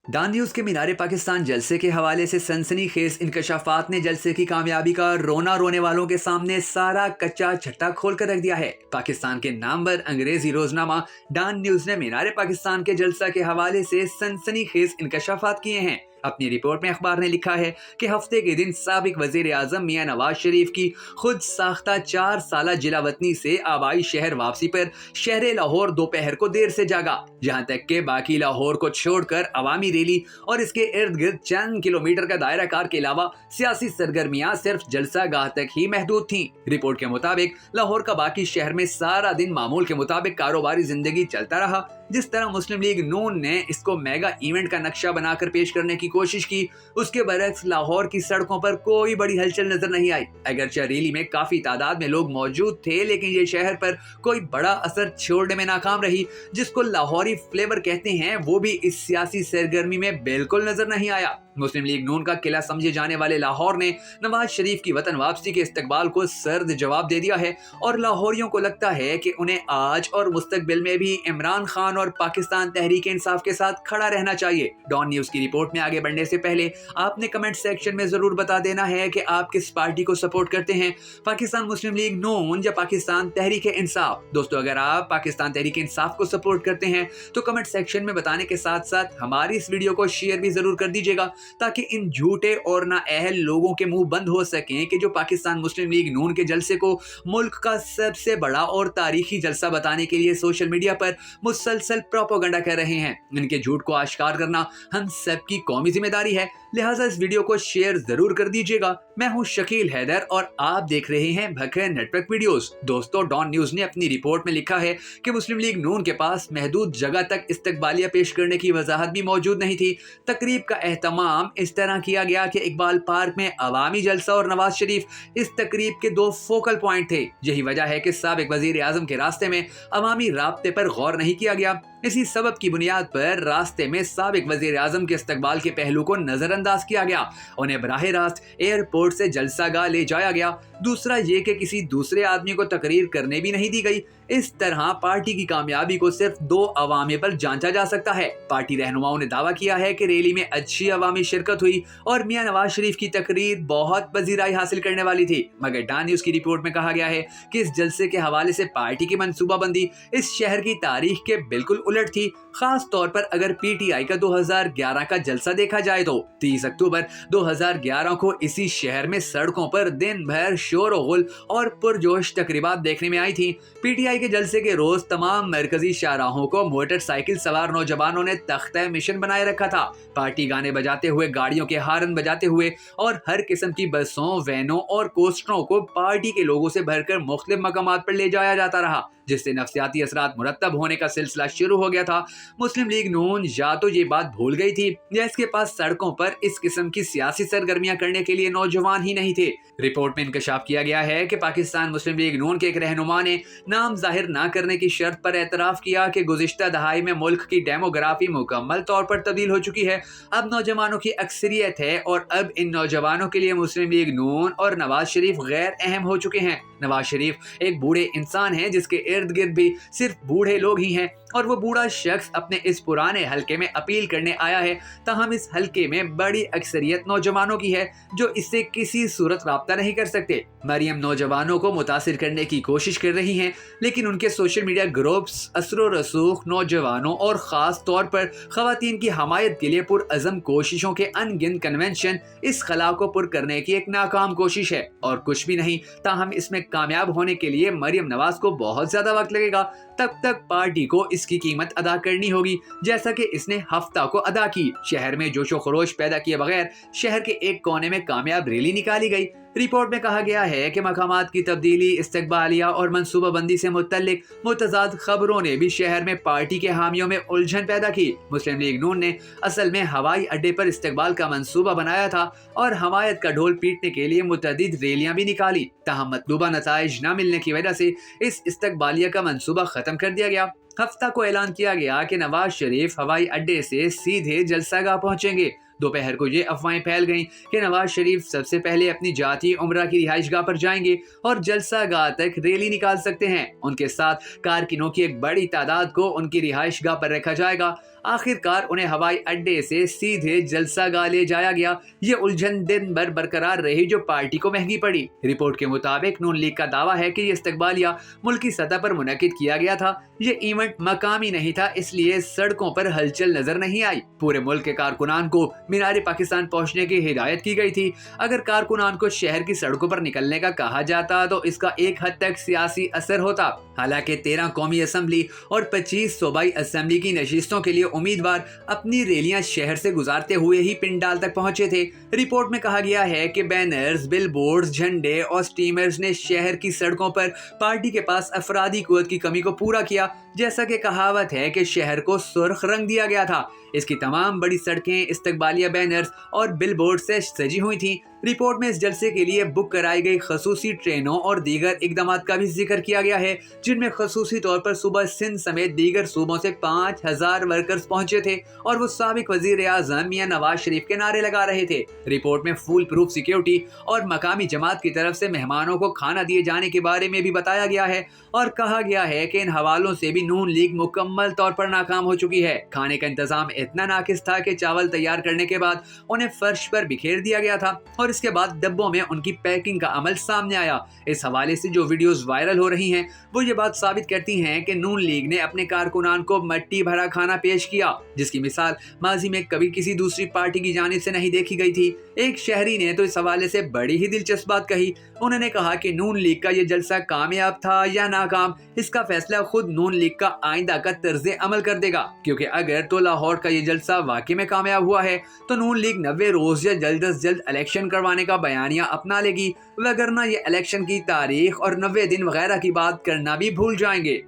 Don news के मीनार पाकिस्तान जलसे के हवाले से सनसनीखेज इंकशाफात ने जलसे की कामयाबी का रोना रोने वालों के सामने सारा कच्चा छट्टा खोल कर रख दिया है। पाकिस्तान के नामवर अंग्रेजी रोजनामा डॉन न्यूज ने मीनार पाकिस्तान के जलसा के हवाले से सनसनीखेज इंकशाफात किए हैं। अपनी रिपोर्ट में अखबार ने लिखा है कि हफ्ते के दिन साबिक वजीर आजम मियां नवाज शरीफ की खुद साख्ता 4 साला जिला वतनी से आबाई शहर वापसी पर शहर लाहौर दोपहर को देर से जागा, जहां तक के बाकी लाहौर को छोड़कर अवामी रैली और इसके इर्द गिर्द चंद किलोमीटर का दायरा कार के अलावा सियासी सरगर्मियां सिर्फ जलसा गाह तक ही महदूद थीं। रिपोर्ट के मुताबिक लाहौर का बाकी शहर में सारा दिन मामूल के मुताबिक कारोबारी जिंदगी चलता रहा। जिस तरह मुस्लिम लीग नून ने इसको मेगा इवेंट का नक्शा बनाकर पेश करने की कोशिश की, उसके बरक्स लाहौर की सड़कों पर कोई बड़ी हलचल नजर नहीं आई। अगरचे रैली में काफी तादाद में लोग मौजूद थे, लेकिन ये शहर पर कोई बड़ा असर छोड़ने में नाकाम रही। जिसको लाहौरी फ्लेवर कहते हैं, वो भी इस सियासी सरगर्मी में बिल्कुल नजर नहीं आया। मुस्लिम लीग नून का किला समझे जाने वाले लाहौर ने नवाज शरीफ की वतन वापसी के इस्तकबाल को सर्द जवाब दे दिया है और लाहौरियों को लगता है कि उन्हें आज और मुस्तकबिल में भी इमरान खान और पाकिस्तान तहरीक इंसाफ के साथ खड़ा रहना चाहिए। डॉन न्यूज की रिपोर्ट में आगे बढ़ने से पहले आपने कमेंट सेक्शन में जरूर बता देना है कि आप किस पार्टी को सपोर्ट करते हैं, पाकिस्तान मुस्लिम लीग नून या पाकिस्तान तहरीक इंसाफ। दोस्तों, अगर आप पाकिस्तान तहरीक इंसाफ को सपोर्ट करते हैं तो कमेंट सेक्शन में बताने के साथ साथ हमारी इस वीडियो को शेयर भी जरूर कर दीजिएगा, ताकि इन झूठे और नाअहल लोगों के मुंह बंद हो सकें कि जो पाकिस्तान मुस्लिम लीग नून के जलसे को मुल्क का सबसे बड़ा और तारीखी जलसा बताने के लिए सोशल मीडिया पर मुसलसल प्रोपेगेंडा कर रहे हैं। इनके झूठ को आश्कार करना हम सब की कौमी जिम्मेदारी है, लिहाजा इस वीडियो को शेयर जरूर कर दीजिएगा। मैं हूं शकील हैदर और आप देख रहे हैं भखरे नेटवर्क वीडियोस। दोस्तों, डॉन न्यूज ने अपनी रिपोर्ट में लिखा है कि मुस्लिम लीग नून के पास महदूद जगह तक इस्तकबालिया पेश करने की वजाहत भी मौजूद नहीं थी। तकरीब का एहतमाम इस तरह किया गया कि इकबाल पार्क में अवामी जलसा और नवाज शरीफ इस तकरीब के 2 फोकल पॉइंट थे। यही वजह है कि साबिक वजीर आजम के रास्ते में अवामी राब्ते पर गौर नहीं किया गया। इसी सबब की बुनियाद पर रास्ते में साबिक वजीर आजम के इस्तकबाल के पहलू को नजरअंदाज किया गया। उन्हें बराह रास्त एयरपोर्ट से जलसागाह ले जाया गया। दूसरा ये कि किसी दूसरे आदमी को तकरीर करने भी नहीं दी गई। इस तरह पार्टी की कामयाबी को सिर्फ 2 अवामी पर जांचा जा सकता है। पार्टी रहनुमाओं ने दावा किया है कि रैली में अच्छी अवामी शिरकत हुई और मियां नवाज शरीफ की तकरीर बहुत पजीराई हासिल करने वाली थी, मगर डॉन न्यूज की रिपोर्ट में कहा गया है कि इस जलसे के हवाले से पार्टी की मंसूबाबंदी इस शहर की तारीख के बिल्कुल उलट थी। खास तौर पर अगर पीटीआई का 2011 का जलसा देखा जाए तो 30 अक्टूबर 2011 को इसी शहर में सड़कों पर दिन भर शोर गुल और पुरजोश तकरीबात देखने में आई थी। पीटीआई के जलसे के रोज तमाम मरकजी शाहराहों को मोटरसाइकिल सवार नौजवानों ने तख्ते मिशन बनाए रखा था। पार्टी गाने बजाते हुए, गाड़ियों के हारन बजाते हुए और हर किस्म की बसों, वैनों और कोस्टरों को पार्टी के लोगों से भरकर मुख्तलिफ मकामात पर ले जाया जाता रहा, जिससे नफ्सियाती असरात मुरतब होने का सिलसिला शुरू हो गया था। मुस्लिम लीग नून या तो ये बात भूल गई थी या इसके पास सड़कों पर इस किस्म की सियासी सरगर्मियां करने के लिए नौजवान ही नहीं थे। रिपोर्ट में इंकशाफ किया गया है कि पाकिस्तान मुस्लिम लीग नून के एक रहनुमा ने नाम जाहिर न करने की शर्त पर एतराफ किया कि गुज़िश्ता दहाई में मुल्क की डेमोग्राफी मुकम्मल तौर पर तब्दील हो चुकी है। अब नौजवानों की अक्सरियत है और अब इन नौजवानों के लिए मुस्लिम लीग नून और नवाज शरीफ गैर अहम हो चुके हैं। नवाज शरीफ एक बूढ़े इंसान हैं जिसके इर्द गिर्द भी सिर्फ बूढ़े लोग ही हैं और वो बूढ़ा शख्स अपने इस पुराने हलके में अपील करने आया है। ताहम इस हलके में बड़ी अक्सरियत नौजवानों की है जो इससे किसी सूरत राब्ता नहीं कर सकते। मरियम नौजवानों को मुतासिर करने की कोशिश कर रही हैं, लेकिन उनके सोशल मीडिया ग्रुप्स असरो रसूख नौजवानों और खास तौर पर खवातीन की हमायत के लिए पुरअज़म कोशिशों के अनगिनत कन्वेंशन इस खला को पुर करने की एक नाकाम कोशिश है और कुछ भी नहीं। ताहम इसमें कामयाब होने के लिए मरियम नवाज को बहुत ज्यादा वक्त लगेगा। तब तक पार्टी को इसकी कीमत अदा करनी होगी, जैसा कि इसने हफ्ता को अदा की। शहर में जोशो खरोश पैदा किए बगैर शहर के एक कोने में कामयाब रैली निकाली गई। रिपोर्ट में कहा गया है कि मकामात की तब्दीली, इस्तकबालिया और मनसूबाबंदी से मुतल्लिक मुतज़ाद खबरों ने भी शहर में पार्टी के हामियों में उलझन पैदा की। मुस्लिम लीग नून ने असल में हवाई अड्डे पर इस्तकबाल का मंसूबा बनाया था और हमायत का ढोल पीटने के लिए मुतअद्दिद रैलियां भी निकाली। ताहम मतलूबा नताइज न मिलने की वजह से इस इस्तकबालिया का मंसूबा खत्म कर दिया गया। हफ्ता को ऐलान किया गया कि नवाज शरीफ हवाई अड्डे से सीधे जलसागाह पहुंचेंगे। दोपहर को ये अफवाहें फैल गईं कि नवाज शरीफ सबसे पहले अपनी जाती उम्रा की रिहाइशगाह पर जाएंगे और जलसागाह तक रैली निकाल सकते हैं। उनके साथ कारकिनों की एक बड़ी तादाद को उनकी रिहाइशगाह पर रखा जाएगा। आखिरकार उन्हें हवाई अड्डे से सीधे जलसा गाह ले जाया गया। ये उलझन दिन भर बरकरार रही जो पार्टी को महंगी पड़ी। रिपोर्ट के मुताबिक नून लीग का दावा है कि ये इस्तकबालिया मुल्की सतह पर मुनक्किद किया गया था। ये इवेंट मकामी नहीं था, इसलिए सड़कों पर हलचल नजर नहीं आई। पूरे मुल्क के कारकुनान को मीनार पाकिस्तान पहुंचने की हिदायत की गई थी। अगर कारकुनान को शहर की सड़कों पर निकलने का कहा जाता तो इसका एक हद तक सियासी असर होता। हालांकि 13 कौमी असम्बली और 25 सूबाई असम्बली की नशिस्तों के लिए उम्मीदवार अपनी रैलियां शहर से गुजारते हुए ही पिंडाल तक पहुंचे थे। रिपोर्ट में कहा गया है कि बैनर्स, बिलबोर्ड्स, झंडे और स्टीमर्स ने शहर की सड़कों पर पार्टी के पास अफरादी कुव्वत की कमी को पूरा किया। जैसा कि कहावत है कि शहर को सुर्ख रंग दिया गया था। इसकी तमाम बड़ी सड़कें इस्तकबालिया बैनर्स और बिलबोर्ड से सजी हुई थीं। रिपोर्ट में इस जलसे के लिए बुक कराई गई खसूसी ट्रेनों और दीगर इकदाम का भी जिक्र किया गया है, जिनमें खसूसी तौर पर सुबह सिंध समेत दीगर सूबों से 5000 वर्कर्स पहुंचे थे और वो साबिक वजीर आजम मियां नवाज शरीफ के नारे लगा रहे थे। रिपोर्ट में फुल प्रूफ सिक्योरिटी और मकामी जमात की तरफ से मेहमानों को खाना दिए जाने के बारे में भी बताया गया है और कहा गया है कि इन हवालों से भी नून लीग मुकम्मल तौर पर नाकाम हो चुकी है। खाने का इंतजाम इतना नाकिस था कि चावल तैयार करने के बाद उन्हें फर्श पर बिखेर दिया गया था और इसके बाद डब्बों में उनकी पैकिंग का अमल सामने आया। इस हवाले से जो वीडियोस वायरल हो रही हैं वो ये बात साबित करती हैं कि नून लीग ने अपने कारकुनान को मट्टी भरा खाना पेश किया, जिसकी मिसाल माजी में कभी किसी दूसरी पार्टी की जानिब से नहीं देखी गई थी। एक शहरी ने तो इस हवाले से बड़ी ही दिलचस्प बात कही। उन्होंने कहा कि नून लीग का ये जलसा कामयाब था या नाकाम, इसका फैसला खुद नून लीग का आइंदा का तर्ज अमल कर देगा, क्योंकि अगर तो लाहौर का ये जलसा वाकई में कामयाब हुआ है तो नून लीग 90 रोज या जल्द अज जल्द इलेक्शन करवाने का बयानिया अपना लेगी, वगरना ये इलेक्शन की तारीख और 90 दिन वगैरह की बात करना भी भूल जाएंगे।